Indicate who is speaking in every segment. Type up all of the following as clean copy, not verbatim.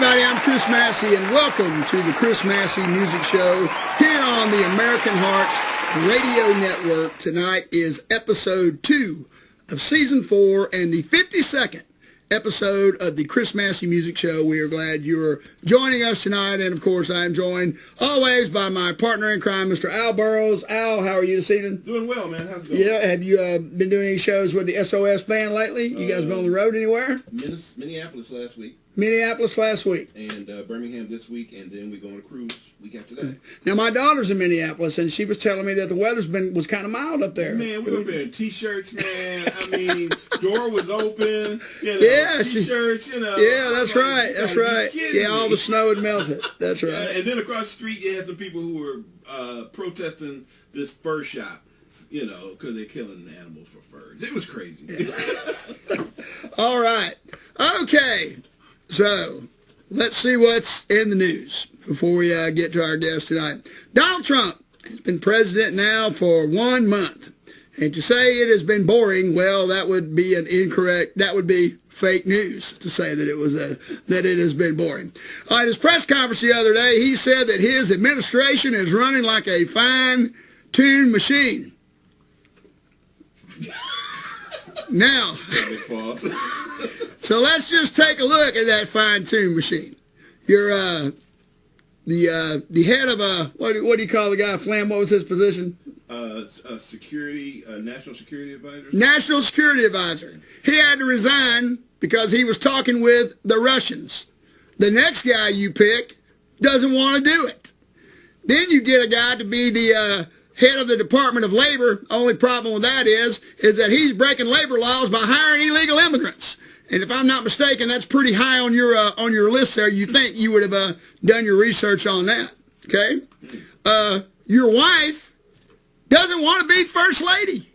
Speaker 1: everybody, I'm Chris Massey, and welcome to the Chris Massey Music Show here on the American Hearts Radio Network. Tonight is episode 2 of season 4 and the 52nd episode of the Chris Massey Music Show. We are glad you're joining us tonight, and of course I am joined always by my partner in crime, Mr. Al Burrows. Al, how are you this evening?
Speaker 2: Doing well, man. How's it going?
Speaker 1: Yeah, have you been doing any shows with the SOS band lately? You guys been on the road anywhere?
Speaker 2: Minneapolis last week.
Speaker 1: Minneapolis last week.
Speaker 2: And Birmingham this week, and then we go on a cruise week after that.
Speaker 1: Now, my daughter's in Minneapolis, and she was telling me that the weather's was kind of mild up there.
Speaker 2: Man, we were up in T-shirts, man. I mean, door was open,
Speaker 1: yeah,
Speaker 2: T-shirts,
Speaker 1: Yeah, that's right, that's right. Yeah, all the snow had melted. That's right.
Speaker 2: And then across the street, you had some people who were protesting this fur shop, because they're killing the animals for furs. It was crazy.
Speaker 1: Yeah. All right. Okay. So, let's see what's in the news before we get to our guest tonight. Donald Trump has been president now for 1 month. And to say it has been boring, well, that would be that would be fake news to say that it has been boring. At his press conference the other day, he said that his administration is running like a fine-tuned machine. Now, so let's just take a look at that fine-tuned machine. You're the head of what do you call the guy? Flam, what was his position?
Speaker 2: National security advisor.
Speaker 1: National security advisor. He had to resign because he was talking with the Russians. The next guy you pick doesn't want to do it. Then you get a guy to be the head of the Department of Labor. Only problem with that is that he's breaking labor laws by hiring illegal immigrants. And if I'm not mistaken, that's pretty high on your list there. You think you would have done your research on that, okay? Your wife doesn't want to be first lady.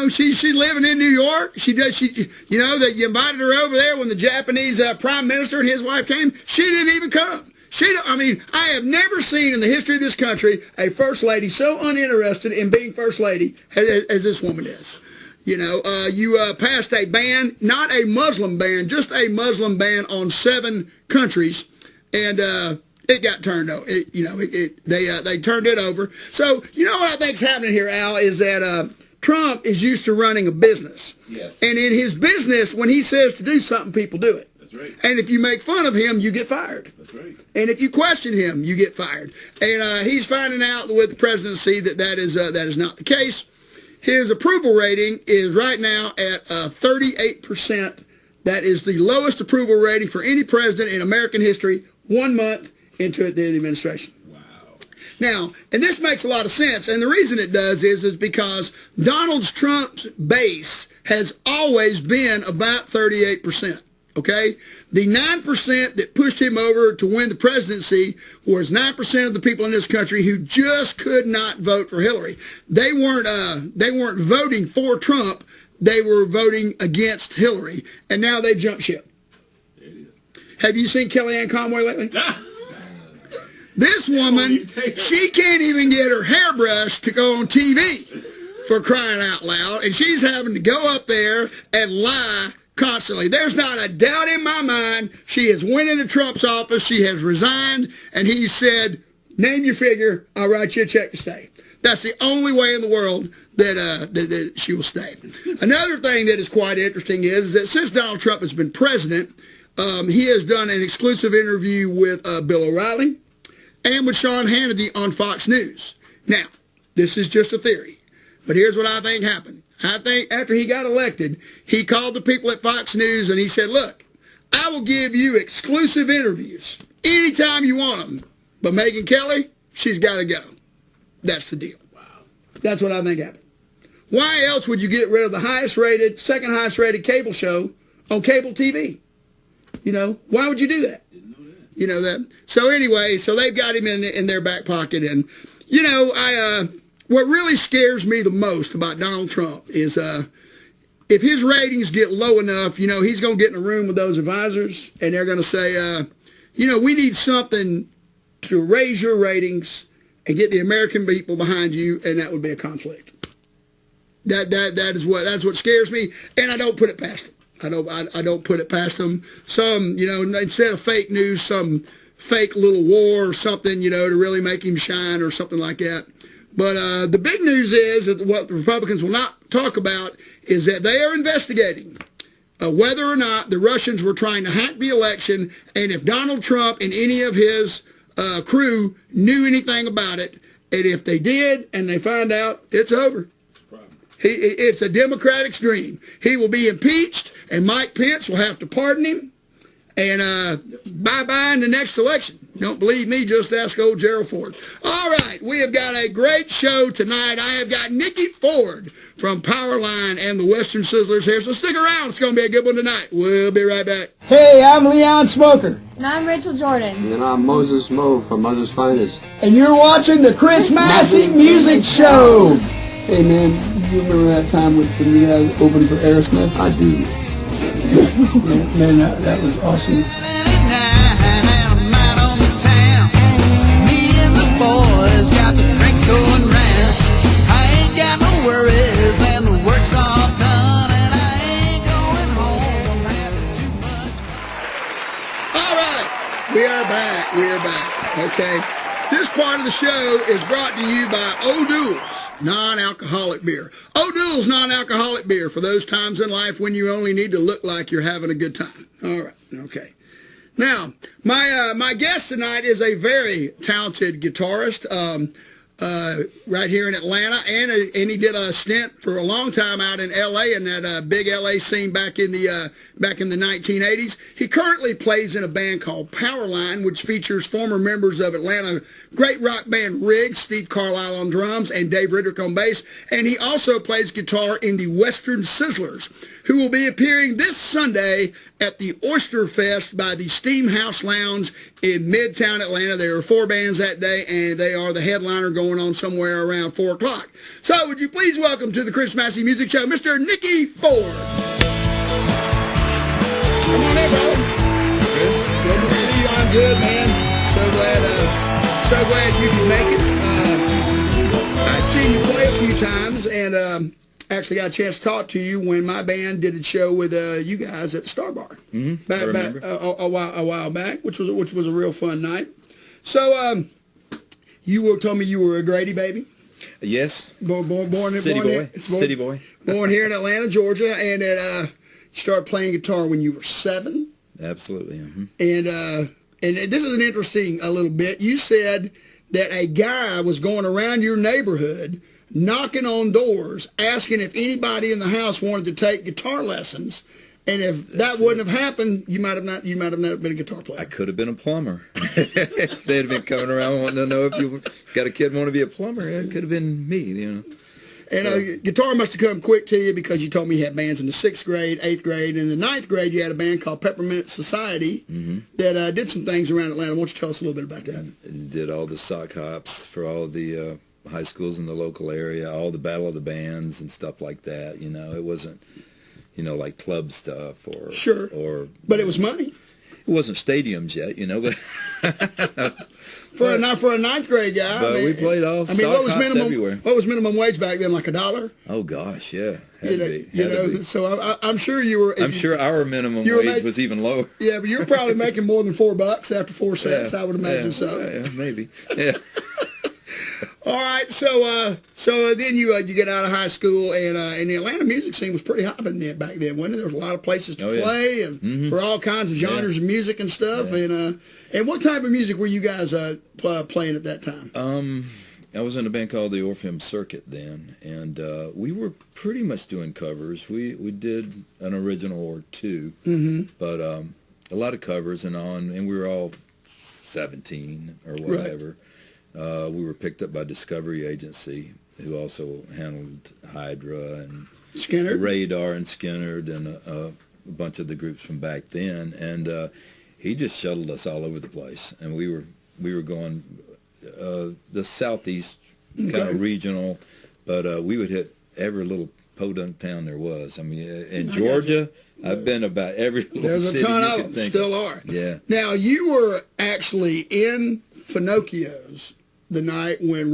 Speaker 1: She's living in New York. That you invited her over there when the Japanese prime minister and his wife came. She didn't even come. I have never seen in the history of this country a first lady so uninterested in being first lady as this woman is. You passed a ban, not a Muslim ban, just a Muslim ban on 7 countries, and it got turned over. They turned it over. So what I think's happening here, Al, is that Trump is used to running a business.
Speaker 2: Yes.
Speaker 1: And in his business, when he says to do something, people do it.
Speaker 2: That's right.
Speaker 1: And if you make fun of him, you get fired.
Speaker 2: That's right.
Speaker 1: And if you question him, you get fired. And he's finding out with the presidency that is not the case. His approval rating is right now at 38%. That is the lowest approval rating for any president in American history 1 month into the administration.
Speaker 2: Wow.
Speaker 1: Now, and this makes a lot of sense, and the reason it does is because Donald Trump's base has always been about 38%. Okay? The 9% that pushed him over to win the presidency was 9% of the people in this country who just could not vote for Hillary. They weren't voting for Trump. They were voting against Hillary. And now they've jumped ship.
Speaker 2: There it is.
Speaker 1: Have you seen Kellyanne Conway lately? This woman, she can't even get her hair brushed to go on TV, for crying out loud. And she's having to go up there and lie constantly. There's not a doubt in my mind she has went into Trump's office. She has resigned, and he said, name your figure, I'll write you a check to stay. That's the only way in the world that she will stay. Another thing that is quite interesting is that since Donald Trump has been president, he has done an exclusive interview with Bill O'Reilly and with Sean Hannity on Fox News. Now, this is just a theory, but here's what I think happened. I think after he got elected, he called the people at Fox News and he said, look, I will give you exclusive interviews anytime you want them. But Megyn Kelly, she's got to go. That's the deal.
Speaker 2: Wow.
Speaker 1: That's what I think happened. Why else would you get rid of the second highest rated cable show on cable TV? Why would you do that?
Speaker 2: Didn't know that.
Speaker 1: That. So anyway, so they've got him in their back pocket. And, what really scares me the most about Donald Trump is if his ratings get low enough, he's going to get in a room with those advisors, and they're going to say, we need something to raise your ratings and get the American people behind you, and that would be a conflict. That's what scares me, and I don't put it past him. I don't put it past them. Some, you know, instead of fake news, some fake little war or something, you know, to really make him shine or something like that. But the big news is that what the Republicans will not talk about is that they are investigating whether or not the Russians were trying to hack the election, and if Donald Trump and any of his crew knew anything about it. And if they did and they find out, it's over. It's a Democratic's dream. He will be impeached, and Mike Pence will have to pardon him. And bye-bye in the next election. Don't believe me, just ask old Gerald Ford. All right, we have got a great show tonight. I have got Nickey Ford from Powerline and the Western Sizzlers here, so stick around. It's going to be a good one tonight. We'll be right back. Hey, I'm Leon Smoker.
Speaker 3: And I'm Rachel Jordan.
Speaker 4: And I'm Moses Moe from Mother's Finest.
Speaker 1: And you're watching the Chris Massey Music Show.
Speaker 4: Hey, man, you remember that time when you guys opened for Aerosmith? I do.
Speaker 1: Man, that was awesome.
Speaker 5: Boys got the drinks going round. I ain't got no worries and the work's all done, and I ain't going home. I'm having too much.
Speaker 1: All right, we are back. We are back. Okay, this part of the show is brought to you by O'Doul's non-alcoholic beer. O'Doul's non-alcoholic beer for those times in life when you only need to look like you're having a good time. All right. Okay. Now, my guest tonight is a very talented guitarist right here in Atlanta, and he did a stint for a long time out in L.A. in that big L.A. scene back in the 1980s. He currently plays in a band called Powerline, which features former members of Atlanta great rock band Riggs, Steve Carlisle on drums, and Dave Riddick on bass. And he also plays guitar in the Western Sizzlers, who will be appearing this Sunday at the Oyster Fest by the Steam House Lounge in Midtown Atlanta. There are 4 bands that day, and they are the headliner going on somewhere around 4 o'clock. So would you please welcome to the Chris Massey Music Show, Mr. Nickey Ford. Come on in, bro. Good to see you. I'm good, man. So glad you can make it. I've seen you play a few times, and actually got a chance to talk to you when my band did a show with you guys at the Star Bar back a while back, which was a real fun night. So you told me you were a Grady baby.
Speaker 6: Yes.
Speaker 1: Born
Speaker 6: City boy.
Speaker 1: Born here in Atlanta, Georgia, and you started playing guitar when you were 7.
Speaker 6: Absolutely.
Speaker 1: And this is an interesting little bit. You said that a guy was going around your neighborhood knocking on doors, asking if anybody in the house wanted to take guitar lessons, and if that wouldn't have happened, you might have not been a guitar player.
Speaker 6: I could have been a plumber. If they'd have been coming around wanting to know if you got a kid want to be a plumber, it could have been me, you know.
Speaker 1: And guitar must have come quick to you because you told me you had bands in the 6th grade, 8th grade, and in the 9th grade you had a band called Peppermint Society that did some things around Atlanta. Why don't you tell us a little bit about that?
Speaker 6: Did all the sock hops for all the high schools in the local area, all the Battle of the Bands and stuff like that. You know, it wasn't, you know, like club stuff or
Speaker 1: sure, but it was money.
Speaker 6: It wasn't stadiums yet, you know, but
Speaker 1: for a 9th grade guy.
Speaker 6: But we played all sock hops everywhere.
Speaker 1: What was minimum wage back then? Like $1?
Speaker 6: Oh gosh, yeah.
Speaker 1: So I'm sure you were.
Speaker 6: I'm sure our minimum wage was even lower.
Speaker 1: Yeah, but you were probably making more than $4 after 4 sets. I would imagine so.
Speaker 6: Yeah, maybe. Yeah.
Speaker 1: All right, so then you get out of high school, and the Atlanta music scene was pretty hot back then, wasn't it? There was a lot of places to play, and for all kinds of genres of music and stuff. Yeah. And what type of music were you guys playing at that time?
Speaker 6: I was in a band called the Orpheum Circuit then, and we were pretty much doing covers. We did an original or 2, but a lot of covers and we were all 17 or whatever. Right. We were picked up by Discovery Agency, who also handled Hydra and
Speaker 1: Skinner,
Speaker 6: Radar and Skinner, and a bunch of the groups from back then. And he just shuttled us all over the place, and we were going the southeast kind of regional, but we would hit every little podunk town there was. I mean, in Georgia, I've been about every little
Speaker 1: There's
Speaker 6: city
Speaker 1: a ton of them, still are.
Speaker 6: Yeah.
Speaker 1: Now, you were actually in Finocchio's the night when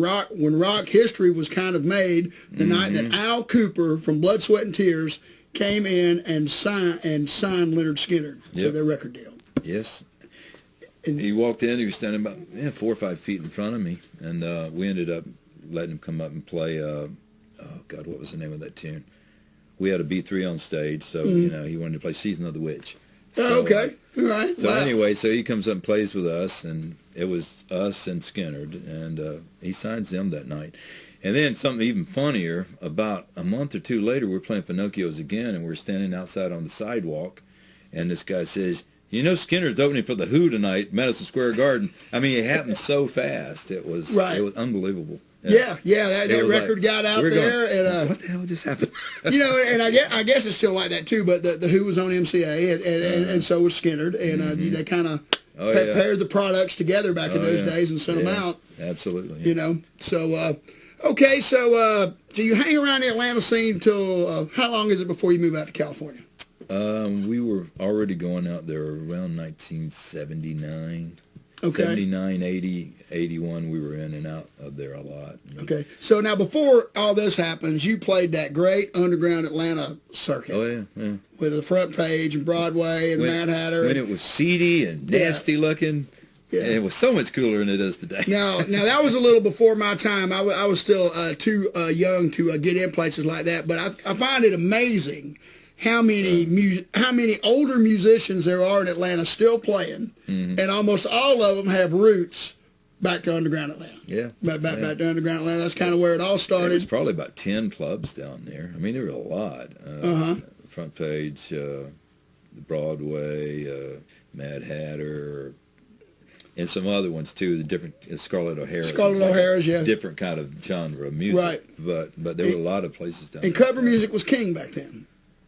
Speaker 1: rock history was kind of made, the night that Al Cooper from Blood, Sweat, and Tears came in and signed Leonard Skinner to their record deal.
Speaker 6: Yes.
Speaker 1: And
Speaker 6: He walked in. He was standing about 4 or 5 feet in front of me, and we ended up letting him come up and play. Oh God, what was the name of that tune? We had a B3 on stage, so you know he wanted to play "Season of the Witch." So,
Speaker 1: okay, all right.
Speaker 6: So
Speaker 1: Wow.
Speaker 6: anyway, so he comes up and plays with us, and it was us and Skinner, and he signs them that night. And then something even funnier, about a month or two later, we're playing Finocchio's again, and we're standing outside on the sidewalk, and this guy says, "You know Skinner's opening for The Who tonight, Madison Square Garden." I mean, it happened so fast. It was unbelievable.
Speaker 1: Yeah, that
Speaker 6: It was
Speaker 1: record
Speaker 6: like,
Speaker 1: got out
Speaker 6: we're
Speaker 1: there,
Speaker 6: going,
Speaker 1: and
Speaker 6: what the hell just happened?
Speaker 1: you know, and I guess it's still like that too. But the Who was on MCA, and so was Skinner, and they kind of paired the products together back in those days and sent them out.
Speaker 6: Absolutely.
Speaker 1: You know, so okay, so you hang around the Atlanta scene till how long is it before you move out to California?
Speaker 6: We were already going out there around 1979.
Speaker 1: Okay.
Speaker 6: 79, 80, 81, we were in and out of there a lot.
Speaker 1: Okay. So now before all this happens, you played that great underground Atlanta circuit.
Speaker 6: Oh, yeah.
Speaker 1: With the Front Page and Broadway and Mad Hatter.
Speaker 6: When it was seedy and nasty looking.
Speaker 1: Yeah.
Speaker 6: And it was so much cooler than it is today.
Speaker 1: Now that was a little before my time. I was still too young to get in places like that. But I find it amazing how many older musicians there are in Atlanta still playing, and almost all of them have roots back to underground Atlanta.
Speaker 6: Yeah.
Speaker 1: Back to underground Atlanta. That's kind of where it all started.
Speaker 6: There's probably about 10 clubs down there. I mean, there were a lot. Front Page, Broadway, Mad Hatter, and some other ones too. The different Scarlett O'Hara's. Different kind of genre of music.
Speaker 1: Right.
Speaker 6: But there were a lot of places down there.
Speaker 1: And cover music was king back then.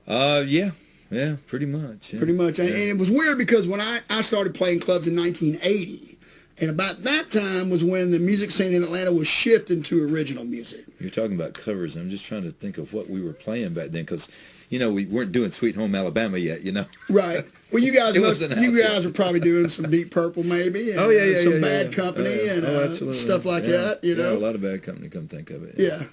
Speaker 6: Yeah, pretty much. Yeah.
Speaker 1: Pretty much. And it was weird because when I started playing clubs in 1980, and about that time was when the music scene in Atlanta was shifting to original music.
Speaker 6: You're talking about covers. I'm just trying to think of what we were playing back then, because, you know, we weren't doing Sweet Home Alabama yet, you know.
Speaker 1: Right. Well, you guys were probably doing some Deep Purple maybe, and some Bad Company and stuff like that, you know.
Speaker 6: Yeah, a lot of Bad Company, come think of it.
Speaker 1: Yeah.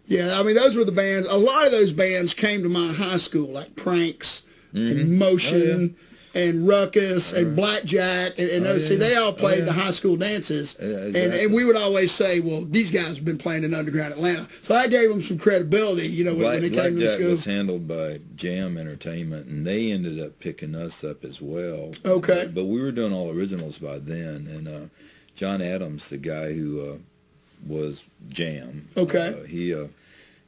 Speaker 1: Yeah, I mean, those were the bands. A lot of those bands came to my high school, like Pranks and Motion and Ruckus and Blackjack. And those, see, they all played the high school dances.
Speaker 6: Yeah, exactly.
Speaker 1: And we would always say, well, these guys have been playing in underground Atlanta. So I gave them some credibility, you know, when they came to the
Speaker 6: Blackjack
Speaker 1: school.
Speaker 6: was handled by Jam Entertainment, and they ended up picking us up as well.
Speaker 1: Okay.
Speaker 6: But we were doing all originals by then. And John Adams, the guy who was Jam.
Speaker 1: Okay.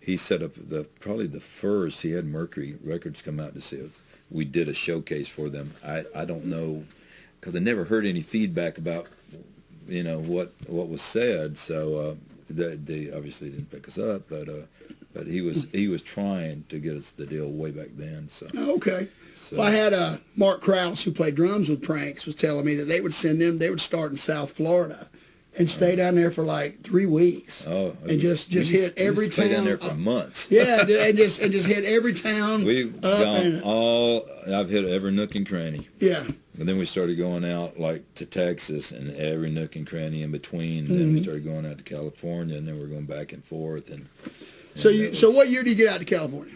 Speaker 6: He set up probably the first. He had Mercury Records come out to see us. We did a showcase for them. I don't know, because I never heard any feedback about, you know, what was said. So they obviously didn't pick us up, but he was trying to get us the deal way back then. So
Speaker 1: Okay.
Speaker 6: So,
Speaker 1: Well, I had Mark Krause, who played drums with Pranks, was telling me that they would start in South Florida and stay down there for like 3 weeks. And just hit every town.
Speaker 6: Stay down there for months.
Speaker 1: Yeah, and just hit every town.
Speaker 6: We've I've hit every nook and cranny.
Speaker 1: Yeah.
Speaker 6: And then we started going out like to Texas and every nook and cranny in between. And then we started going out to California, and then we're going back and forth.
Speaker 1: So what year did you get out to California?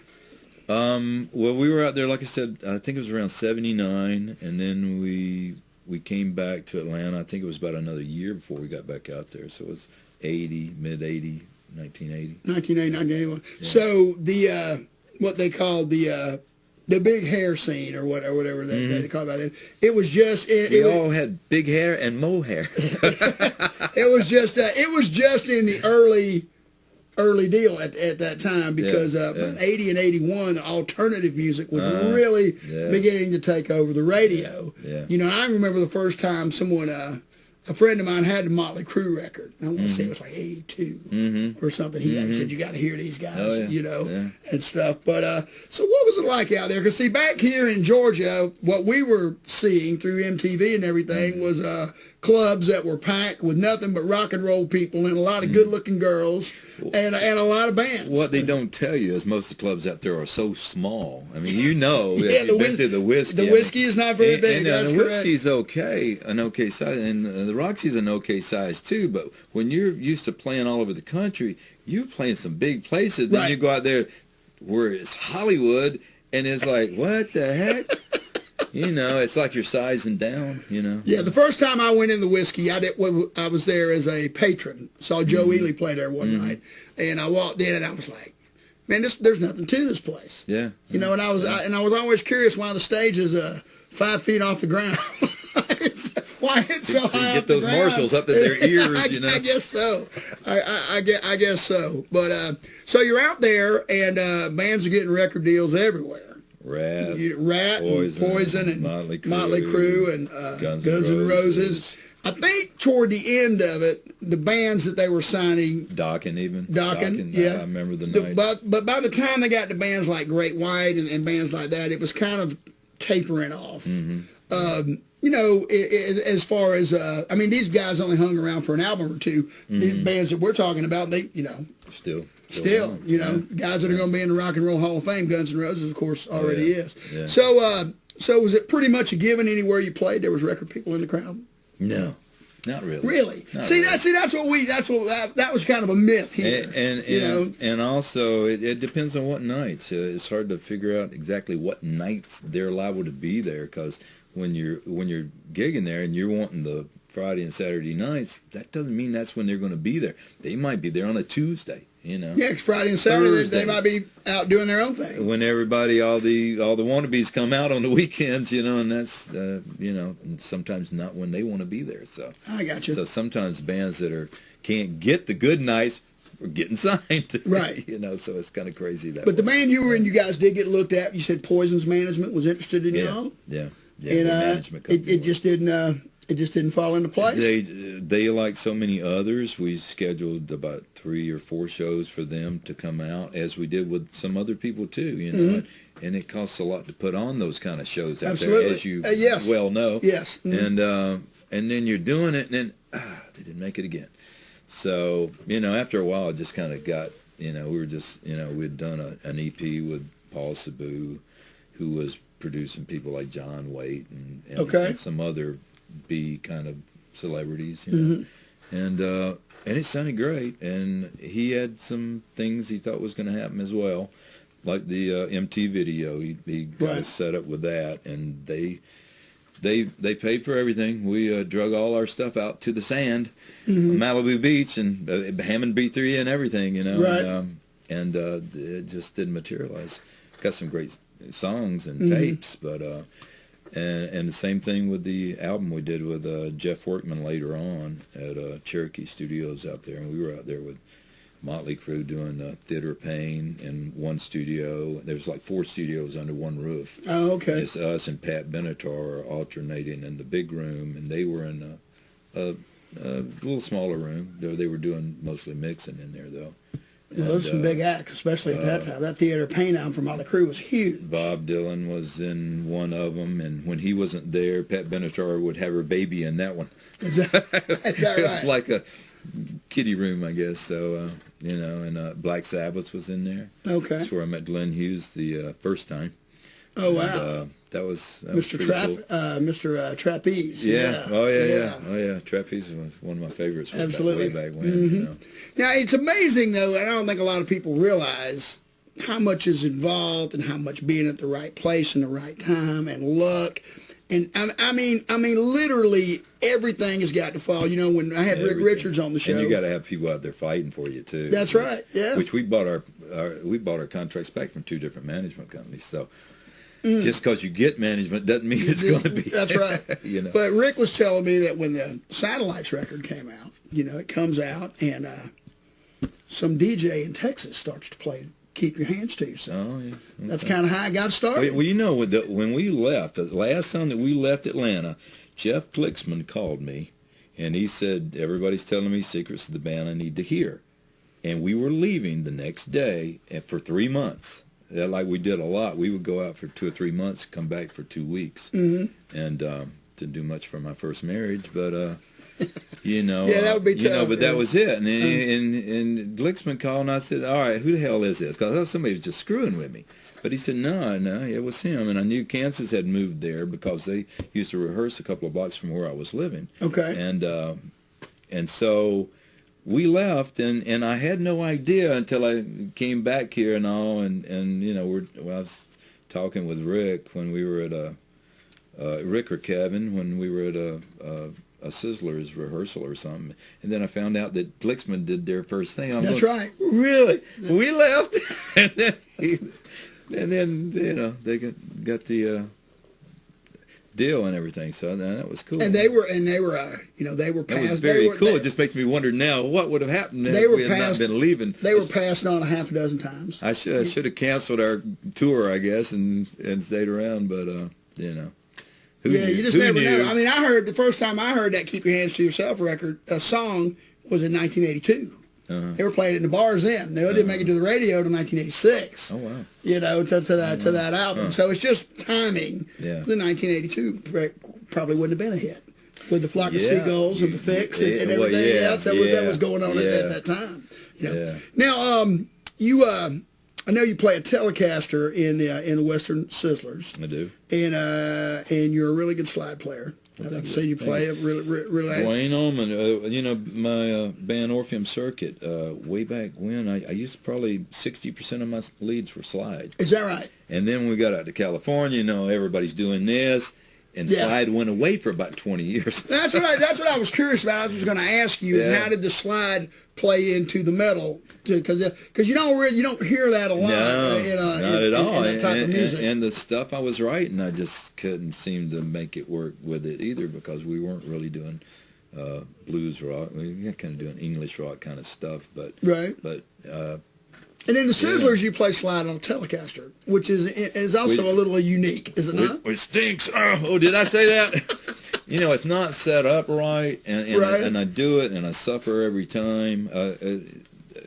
Speaker 6: Well, we were out there, like I said, I think it was around 79, and then we came back to Atlanta. I think it was about another year before we got back out there. So it was 80, mid-80, 1980.
Speaker 1: 1981. Yeah. So the what they called the big hair scene or whatever they call it. It was just
Speaker 6: we all had big hair and mohair.
Speaker 1: It was just in the early deal at that time, because 80 and 81, the alternative music was really beginning to take over the radio.
Speaker 6: Yeah.
Speaker 1: You know, I remember the first time someone, a friend of mine had the Motley Crue record. I want to say it was like 82 or something. He said, you got to hear these guys, you know, and stuff. But so what was it like out there? Because see, back here in Georgia, what we were seeing through MTV and everything was clubs that were packed with nothing but rock and roll people and a lot of good-looking girls and a lot of bands.
Speaker 6: What they don't tell you is most of the clubs out there are so small. I mean, you know, if you've been to the whiskey.
Speaker 1: The whiskey is not very big.
Speaker 6: And
Speaker 1: that's
Speaker 6: the
Speaker 1: correct.
Speaker 6: whiskey's an okay size, and the Roxy's an okay size too. But when you're used to playing all over the country, you're playing some big places. Then you go out there where it's Hollywood, And it's like, what the heck? You know, it's like you're sizing down, you know.
Speaker 1: Yeah, the first time I went in the whiskey, I was there as a patron. Saw Joe Ely play there one night, and I walked in and I was like, man, there's nothing to this place.
Speaker 6: Yeah.
Speaker 1: You know, and I was always curious why the stage is 5 feet off the ground. Why it's so high
Speaker 6: get
Speaker 1: off the
Speaker 6: those
Speaker 1: ground.
Speaker 6: marshals up to their ears, you know.
Speaker 1: I guess so. I guess so. But so you're out there, and bands are getting record deals everywhere. Rat, Poison, and Motley Crue, and Guns N' Roses. I think toward the end of it, the bands that they were signing,
Speaker 6: Dokken,
Speaker 1: yeah.
Speaker 6: I remember the night.
Speaker 1: But by the time they got to bands like Great White and bands like that, it was kind of tapering off. You know, as far as I mean, these guys only hung around for an album or two. These bands that we're talking about, they, you know,
Speaker 6: still,
Speaker 1: you know, guys that are going to be in the Rock and Roll Hall of Fame. Guns N' Roses, of course, already is.
Speaker 6: Yeah.
Speaker 1: So was it pretty much a given anywhere you played? There was record people in the crowd.
Speaker 6: No, not really.
Speaker 1: Really?
Speaker 6: Not
Speaker 1: See,
Speaker 6: really.
Speaker 1: That was kind of a myth here.
Speaker 6: And also it depends on what nights. It's hard to figure out exactly what nights they're liable to be there, because when you're gigging there and you're wanting the Friday and Saturday nights, that doesn't mean that's when they're going to be there. They might be there on a Tuesday. You know.
Speaker 1: Yeah, 'cause Friday and Saturday they might be out doing their own thing.
Speaker 6: When everybody, all the wannabes come out on the weekends, you know, and that's you know, sometimes not when they want to be there. So
Speaker 1: I got you.
Speaker 6: So sometimes bands that can't get the good nights are getting signed,
Speaker 1: right?
Speaker 6: You know, so it's kind of crazy that.
Speaker 1: But the band you were in, you guys did get looked at. You said Poison's management was interested in y'all.
Speaker 6: Yeah.
Speaker 1: And
Speaker 6: management
Speaker 1: it just didn't. It just didn't fall into place.
Speaker 6: They like so many others, we scheduled about 3 or 4 shows for them to come out, as we did with some other people too, you know. And it costs a lot to put on those kind of shows out there, as you well know.
Speaker 1: Yes.
Speaker 6: And then you're doing it, and then they didn't make it again. So, you know, after a while, it just kind of got, you know, we were just, you know, we'd done an EP with Paul Sabu, who was producing people like John Waite and some other B kind of celebrities, you know. And it sounded great, and he had some things he thought was going to happen as well, like the MT video. He got us set up with that, and they paid for everything. We drug all our stuff out to the sand, Malibu Beach, and Hammond B3 and everything, you know.
Speaker 1: Right.
Speaker 6: And it just didn't materialize. Got some great songs and tapes, but and the same thing with the album we did with Jeff Workman later on at Cherokee Studios out there, and we were out there with Motley Crue doing Theater of Pain in one studio. There was like 4 studios under one roof.
Speaker 1: Oh, okay.
Speaker 6: It's us and Pat Benatar alternating in the big room, and they were in a little smaller room. They were doing mostly mixing in there, though.
Speaker 1: Well, those are some big acts, especially at that time. That Theater of Pain album from Motley Crue was huge.
Speaker 6: Bob Dylan was in one of them, and when he wasn't there, Pat Benatar would have her baby in that one.
Speaker 1: Is that right?
Speaker 6: It was like a kiddie room, I guess. So, you know, and Black Sabbath was in there.
Speaker 1: Okay.
Speaker 6: That's where I met Glenn Hughes the first time.
Speaker 1: Oh, wow.
Speaker 6: And, that was
Speaker 1: Mr. Mr. Trapeze.
Speaker 6: Yeah. Oh, yeah. Trapeze was one of my favorites.
Speaker 1: Absolutely.
Speaker 6: Way back when, you know.
Speaker 1: Now, it's amazing, though, and I don't think a lot of people realize how much is involved and how much being at the right place and the right time and luck. And I mean, literally everything has got to fall. You know, when I had Rick Richards on the show,
Speaker 6: and you got to have people out there fighting for you too.
Speaker 1: That's right. Yeah.
Speaker 6: Which we bought our contracts back from 2 different management companies. So just because you get management doesn't mean it's going to be.
Speaker 1: That's right.
Speaker 6: You know.
Speaker 1: But Rick was telling me that when the Satellites record came out, you know, it comes out and some DJ in Texas starts to play Keep Your Hands to Yourself.
Speaker 6: Oh, yeah. Okay.
Speaker 1: That's kind of how I got started.
Speaker 6: Well, you know, when we left, the last time that we left Atlanta, Jeff Klicksman called me, and he said, everybody's telling me secrets of the band I need to hear. And we were leaving the next day for 3 months. Like we did a lot. We would go out for 2 or 3 months, come back for 2 weeks. And didn't do much for my first marriage, but... you know,
Speaker 1: yeah, that would be tough.
Speaker 6: You know, but that was it. And Glicksman called, and I said, all right, who the hell is this? Because I thought somebody was just screwing with me. But he said, no, it was him. And I knew Kansas had moved there because they used to rehearse a couple of blocks from where I was living.
Speaker 1: Okay.
Speaker 6: And so we left, and I had no idea until I came back here and all, and you know, I was talking with Rick when we were at Rick or Kevin when we were at a Sizzlers rehearsal or something, and then I found out that Glixman did their first thing.
Speaker 1: That's right.
Speaker 6: Really? We left, and then you know they got the deal and everything. So that was cool.
Speaker 1: And they were you know, they were passed.
Speaker 6: That was very cool. It just makes me wonder now what would have happened if we had not been leaving.
Speaker 1: They were passed on a half a dozen times.
Speaker 6: I should have canceled our tour, I guess, and stayed around. But you know,
Speaker 1: you just never know. I mean, I heard the first time I heard that "Keep Your Hands to Yourself" record song was in 1982. They were playing it in the bars then. They didn't make it to the radio until 1986.
Speaker 6: Oh wow!
Speaker 1: You know, to that album. So it's just timing.
Speaker 6: Yeah.
Speaker 1: The 1982 probably wouldn't have been a hit with the Flock of Seagulls and the Fix and everything else that was going on at that time. You know. Now, I know you play a Telecaster in the Western Sizzlers.
Speaker 6: I do.
Speaker 1: And you're a really good slide player. I've seen you play it really.
Speaker 6: Dwayne Allman, you know, my band Orpheum Circuit, way back when, I used probably 60% of my leads were slide.
Speaker 1: Is that right?
Speaker 6: And then when we got out to California, you know, everybody's doing this, and slide went away for about 20 years.
Speaker 1: That's what I was curious about. I was going to ask you is how did the slide play into the metal? Because you don't hear that a lot.
Speaker 6: Not at all.
Speaker 1: In that type of music.
Speaker 6: And the stuff I was writing, I just couldn't seem to make it work with it either because we weren't really doing blues rock. We were kind of doing English rock kind of stuff, but
Speaker 1: right.
Speaker 6: But
Speaker 1: and in the Sizzlers, you play slide on a Telecaster, which is also a little unique, is it not?
Speaker 6: It stinks. Oh, did I say that? You know, it's not set up right, and I do it, and I suffer every time.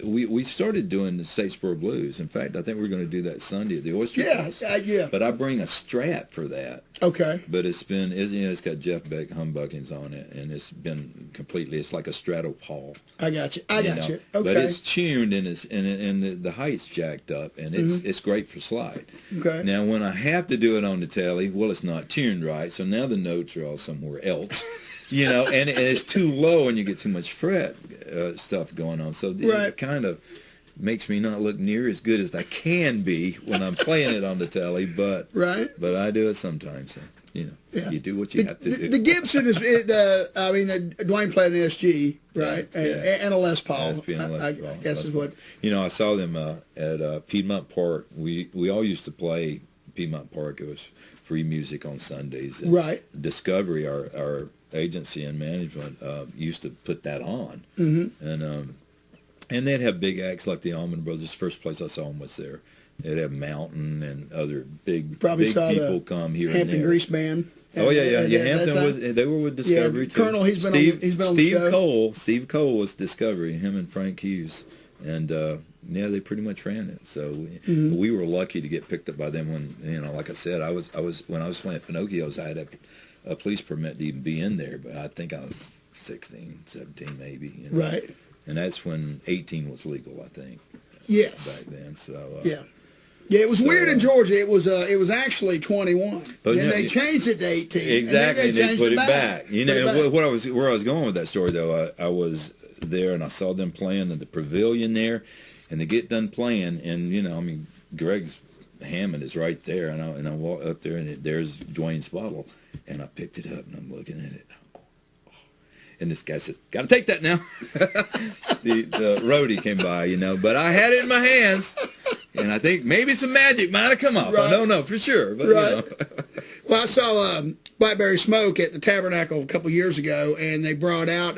Speaker 6: We started doing the Statesboro Blues. In fact, I think we're going to do that Sunday at the Oyster House.
Speaker 1: Yeah.
Speaker 6: But I bring a Strat for that.
Speaker 1: Okay.
Speaker 6: But it's got Jeff Beck humbuckings on it, and it's been completely. It's like a Strato Paul.
Speaker 1: I got you. Okay.
Speaker 6: But it's tuned and the height's jacked up, and it's great for slide.
Speaker 1: Okay.
Speaker 6: Now when I have to do it on the telly, well, it's not tuned right, so now the notes are all somewhere else. You know, and it's too low, and you get too much fret stuff going on. So it kind of makes me not look near as good as I can be when I'm playing it on the telly. But I do it sometimes. So, you know, you do what you have to do.
Speaker 1: The Gibson is, Dwayne played an SG, right, and a Les Paul. I guess is what.
Speaker 6: You know, I saw them at Piedmont Park. We all used to play Piedmont Park. It was free music on Sundays. And Discovery, our agency and management used to put that on, and they'd have big acts like the Allman Brothers. First place I saw them was there. They'd have Mountain and other big people come here
Speaker 1: Hampton
Speaker 6: and there.
Speaker 1: Grease Band.
Speaker 6: Oh yeah. Hampton they were with Discovery too.
Speaker 1: Colonel, he's been on the show.
Speaker 6: Steve Cole was Discovery. Him and Frank Hughes, and they pretty much ran it. So we were lucky to get picked up by them when, you know, like I said, I was when I was playing Finocchio's, I had a police permit to even be in there, but I think I was 16, 17 maybe. You know? Right. And that's when 18 was legal, I think.
Speaker 1: Yes.
Speaker 6: Back then, so.
Speaker 1: Yeah, it was weird in Georgia. It was actually 21. But then they changed it to 18.
Speaker 6: Exactly,
Speaker 1: and then
Speaker 6: they put it back. You know, where I was going with that story though, I was there and I saw them playing at the Pavilion there, and they get done playing, and you know, I mean, Greg's Hammond is right there, and I walk up there, and there's Dwayne's bottle, and I picked it up, and I'm looking at it, and this guy says, "Got to take that now." the roadie came by, you know, but I had it in my hands, and I think maybe some magic might have come off. I don't know for sure, but you know.
Speaker 1: Well, I saw Blackberry Smoke at the Tabernacle a couple years ago, and they brought out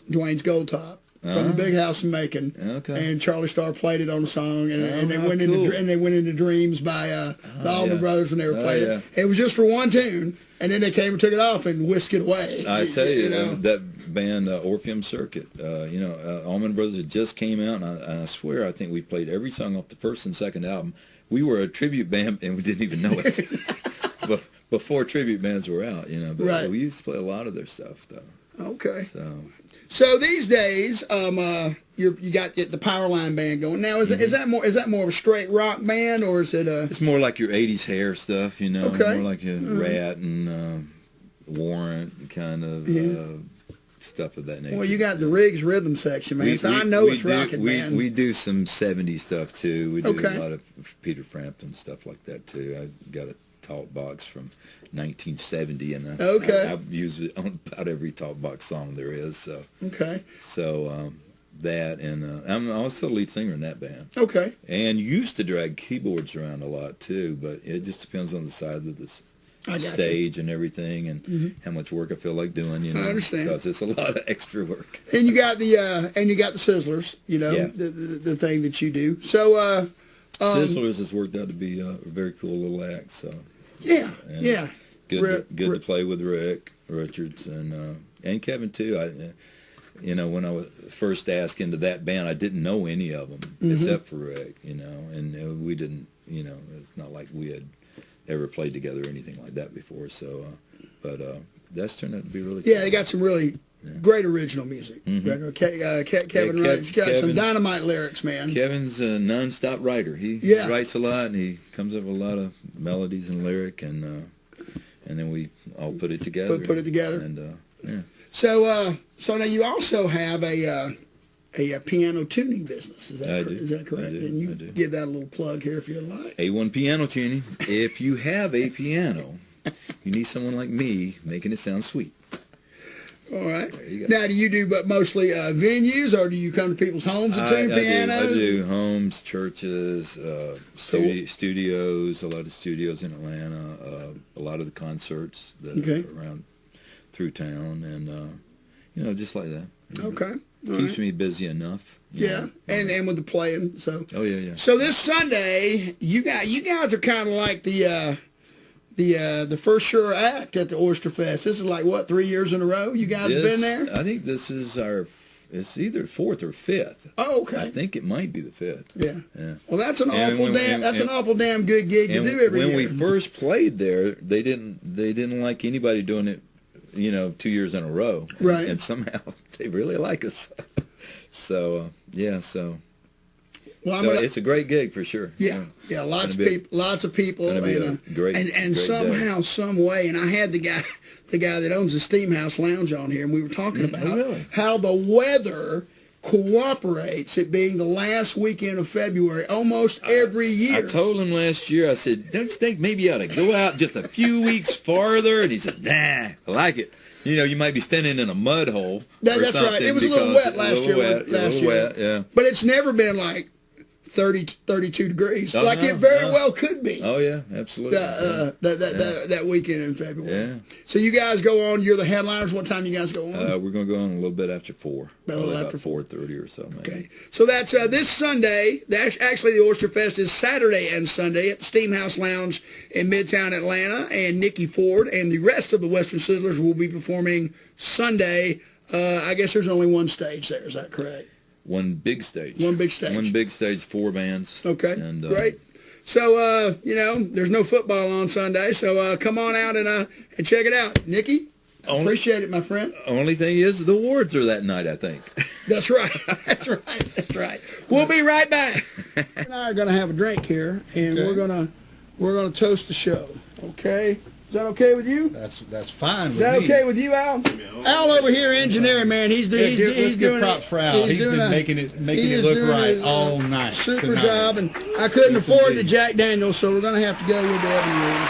Speaker 1: Dwayne's Gold Top from the Big House in Macon. Okay. And Charlie Starr played it on a song, and they went into Dreams by the Allman Brothers, and they were playing it. It was just for one tune, and then they came and took it off and whisked it away.
Speaker 6: I tell you, that band Orpheum Circuit, Allman Brothers just came out, and I swear I think we played every song off the first and second album. We were a tribute band, and we didn't even know it. Before tribute bands were out, you know. But we used to play a lot of their stuff, though.
Speaker 1: Okay. So these days, you got the Powerline band going. Now, is that more of a straight rock band, or is it a?
Speaker 6: It's more like your '80s hair stuff, you know. Okay. More like a Rat and Warrant, kind of stuff of that nature.
Speaker 1: Well, you got the Riggs rhythm section, man, so I know it's rocking, man.
Speaker 6: We do some 70s stuff, too. We do
Speaker 1: Okay.
Speaker 6: a lot of Peter Frampton stuff like that, too. I got a talk box from 1970, and
Speaker 1: Okay.
Speaker 6: I've used it on about every talk box song there is. So,
Speaker 1: Okay.
Speaker 6: that, and I'm also lead singer in that band.
Speaker 1: Okay.
Speaker 6: And used to drag keyboards around a lot, too, but it just depends on the side of the
Speaker 1: I got
Speaker 6: stage and everything, and how much work I feel like doing, you know.
Speaker 1: I understand.
Speaker 6: Because it's a lot of extra work.
Speaker 1: And you got the Sizzlers, you know,
Speaker 6: Yeah.
Speaker 1: the thing that you do. So
Speaker 6: Sizzlers has worked out to be a very cool little act, so.
Speaker 1: yeah,
Speaker 6: And
Speaker 1: yeah.
Speaker 6: Good to play with Rick Richards and Kevin too. When I was first asked into that band, I didn't know any of them except for Rick, and we didn't, it's not like we had ever played together or anything like that before. So, but that's turned out to be really cool.
Speaker 1: Yeah, they got some really great original music. Kevin Wright's got some dynamite lyrics, man.
Speaker 6: Kevin's a non-stop writer. He writes a lot, and he comes up with a lot of melodies and lyric, and then we all put it together.
Speaker 1: Put it together.
Speaker 6: And yeah.
Speaker 1: So now you also have a piano tuning business. Is
Speaker 6: I do.
Speaker 1: Is that correct?
Speaker 6: I do.
Speaker 1: And you
Speaker 6: I do.
Speaker 1: give that a little plug here if you'd like.
Speaker 6: A1 Piano Tuning. If you have a piano, you need someone like me making it sound sweet.
Speaker 1: All right.
Speaker 6: There you go.
Speaker 1: Now, do you do but mostly venues, or do you come to people's homes and tune pianos?
Speaker 6: I do homes, churches, studios, a lot of studios in Atlanta, a lot of the concerts that are around through town, and just like that.
Speaker 1: Okay. All
Speaker 6: Keeps
Speaker 1: right.
Speaker 6: me busy enough.
Speaker 1: Yeah, and with the playing. So.
Speaker 6: Oh yeah.
Speaker 1: So this Sunday, you guys are kind of like the first sure act at the Oyster Fest. This is like what, 3 years in a row? You guys have been there?
Speaker 6: I think this is it's either fourth or fifth.
Speaker 1: Oh, okay.
Speaker 6: I think it might be the fifth.
Speaker 1: Yeah.
Speaker 6: Yeah.
Speaker 1: Well, that's an awful damn good gig to do every year.
Speaker 6: When we first played there, they didn't like anybody doing it, 2 years in a row.
Speaker 1: Right.
Speaker 6: And somehow they really like us. So
Speaker 1: Well,
Speaker 6: it's a great gig for sure.
Speaker 1: Yeah, lots of people,
Speaker 6: and great
Speaker 1: somehow, some way, and I had the guy that owns the Steam House Lounge on here, and we were talking about how the weather cooperates, it being the last weekend of February almost every year.
Speaker 6: I told him last year, I said, don't you think maybe you ought to go out just a few weeks farther? And he said, nah, I like it. You might be standing in a mud hole.
Speaker 1: That's right. It was a little wet last year.
Speaker 6: Yeah.
Speaker 1: But it's never been like 32 degrees. It very well could be.
Speaker 6: Oh yeah, absolutely.
Speaker 1: That weekend in February.
Speaker 6: Yeah.
Speaker 1: So you guys go on. You're the headliners. What time you guys go on?
Speaker 6: We're going to go on a little bit after 4.
Speaker 1: About
Speaker 6: after 4:30 or so. Maybe.
Speaker 1: Okay. So that's this Sunday. Actually, the Oyster Fest is Saturday and Sunday at the Steam House Lounge in Midtown Atlanta. And Nickey Ford and the rest of the Western Sizzlers will be performing Sunday. I guess there's only one stage there. Is that correct?
Speaker 6: One big stage.
Speaker 1: One big stage.
Speaker 6: 4 bands.
Speaker 1: Okay,
Speaker 6: and,
Speaker 1: great. So, there's no football on Sunday, so come on out and check it out. Nickey, appreciate it, my friend.
Speaker 6: Only thing is the awards are that night, I think.
Speaker 1: That's right. That's right. We'll be right back. And I are going to have a drink here, and we're gonna toast the show. Okay. Is that okay with you?
Speaker 3: That's fine with
Speaker 1: me. Is that okay with you, Al? Al over here, engineering man. He's doing
Speaker 3: props for Al. He's been making it look right all night.
Speaker 1: Super job, and I couldn't afford the Jack Daniels, so we're gonna have to go with the Evan Williams.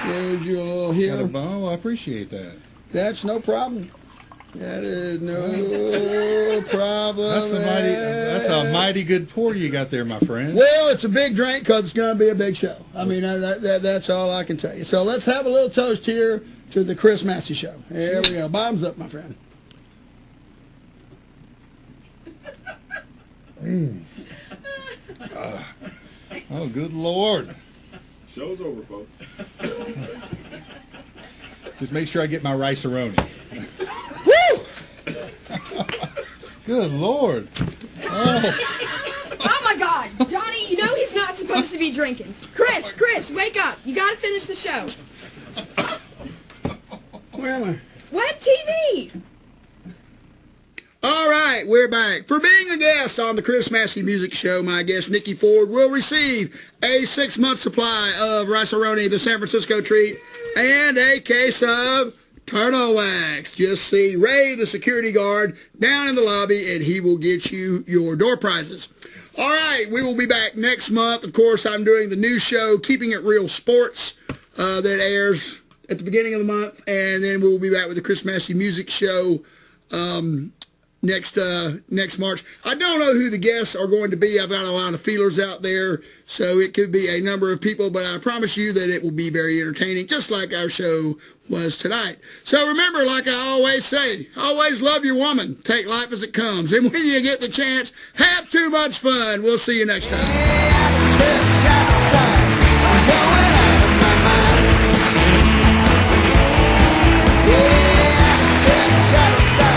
Speaker 1: There's your little here.
Speaker 3: Oh, I appreciate that.
Speaker 1: That's no problem. That is no problem.
Speaker 3: That's a mighty good pour you got there, my friend.
Speaker 1: Well, it's a big drink because it's going to be a big show. I mean, that's all I can tell you. So let's have a little toast here to the Chris Massey Show. There we go. Bottoms up, my friend.
Speaker 3: Oh, good Lord.
Speaker 2: Show's over, folks.
Speaker 3: Just make sure I get my rice-a-roni.
Speaker 1: Woo!
Speaker 3: Good Lord.
Speaker 7: Oh my God, Johnny, he's not supposed to be drinking. Chris, wake up. You got to finish the show.
Speaker 1: Where am I?
Speaker 7: Web TV.
Speaker 1: All right, we're back. For being a guest on the Chris Massey Music Show, my guest Nickey Ford will receive a 6-month supply of rice-a-roni, the San Francisco treat, and a case of Turtle Wax. Just see Ray, the security guard, down in the lobby, and he will get you your door prizes. All right, we will be back next month. Of course, I'm doing the new show, Keeping It Real Sports, that airs at the beginning of the month, and then we will be back with the Chris Massey Music Show next March. I don't know who the guests are going to be. I've got a lot of feelers out there, so it could be a number of people, but I promise you that it will be very entertaining, just like our show was tonight. So remember, like I always say, always love your woman. Take life as it comes. And when you get the chance, have too much fun. We'll see you next time. Out of